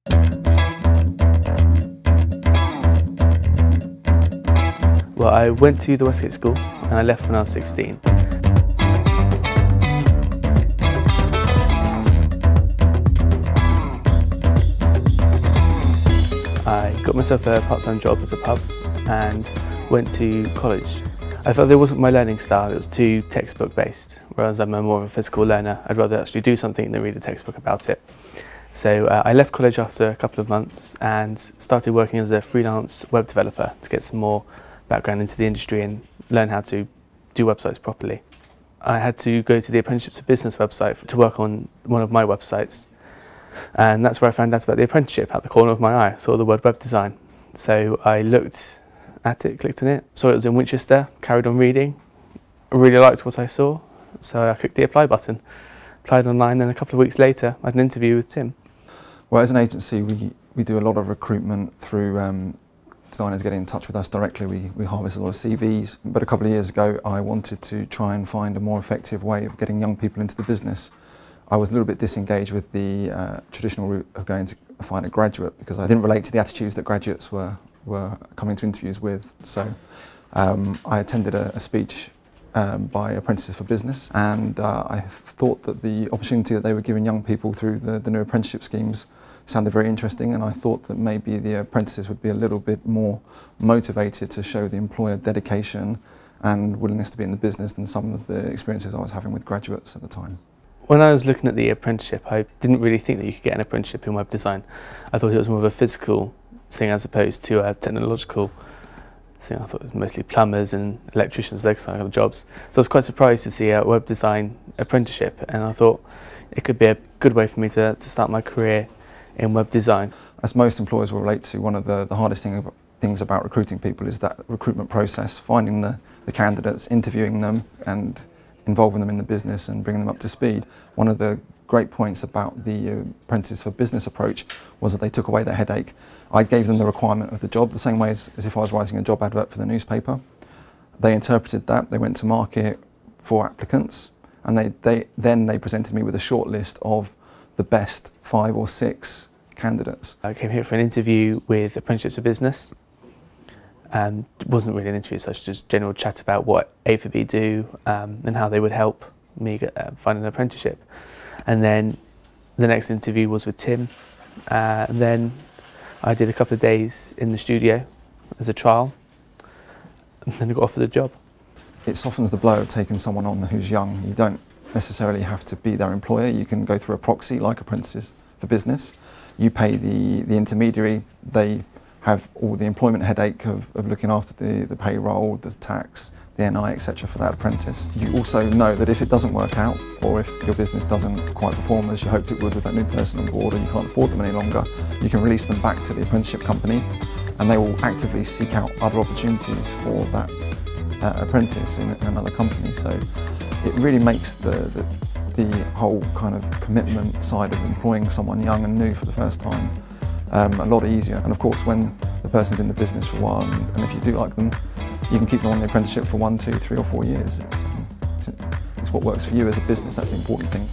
Well, I went to the Westgate School and I left when I was 16. I got myself a part-time job as a pub and went to college. I felt there wasn't my learning style, it was too textbook based, whereas I'm more of a physical learner. I'd rather actually do something than read a textbook about it. So I left college after a couple of months and started working as a freelance web developer to get some more background into the industry and learn how to do websites properly. I had to go to the Apprenticeship to Business website to work on one of my websites, and that's where I found out about the apprenticeship at the corner of my eye. I saw the word web design. So I looked at it, clicked on it, saw it was in Winchester, carried on reading. I really liked what I saw, so I clicked the apply button, applied online, and a couple of weeks later I had an interview with Tim. Well, as an agency, we do a lot of recruitment through designers getting in touch with us directly. We harvest a lot of CVs, but a couple of years ago I wanted to try and find a more effective way of getting young people into the business. I was a little bit disengaged with the traditional route of going to find a graduate because I didn't relate to the attitudes that graduates were coming to interviews with. So I attended a speech by Apprentices for Business, and I thought that the opportunity that they were giving young people through the new apprenticeship schemes sounded very interesting, and I thought that maybe the apprentices would be a little bit more motivated to show the employer dedication and willingness to be in the business than some of the experiences I was having with graduates at the time. When I was looking at the apprenticeship, I didn't really think that you could get an apprenticeship in web design. I thought it was more of a physical thing as opposed to a technological thing. I thought it was mostly plumbers and electricians, those kind of jobs. So I was quite surprised to see a web design apprenticeship, and I thought it could be a good way for me to start my career in web design. As most employers will relate to, one of the hardest things about recruiting people is that recruitment process, finding the candidates, interviewing them and involving them in the business and bringing them up to speed. One of the great points about the Apprentices for Business approach was that they took away that headache. I gave them the requirement of the job the same way as if I was writing a job advert for the newspaper. They interpreted that, they went to market for applicants, and then they presented me with a short list of the best 5 or 6 candidates. I came here for an interview with Apprenticeship to Business. It wasn't really an interview, such just general chat about what A4B do and how they would help me find an apprenticeship. And then the next interview was with Tim. And then I did a couple of days in the studio as a trial, and then I got offered a job. It softens the blow of taking someone on who's young. You don't necessarily have to be their employer. You can go through a proxy like Apprentices for Business. You pay the intermediary. They have all the employment headache of looking after the payroll, the tax, the NI, etc. for that apprentice. You also know that if it doesn't work out, or if your business doesn't quite perform as you hoped it would with that new person on board, or you can't afford them any longer, you can release them back to the apprenticeship company, and they will actively seek out other opportunities for that apprentice in another company. So it really makes the whole kind of commitment side of employing someone young and new for the first time a lot easier. And of course, when the person's in the business for a while, and if you do like them, you can keep them on the apprenticeship for 1, 2, 3 or 4 years. It's what works for you as a business. That's the important thing.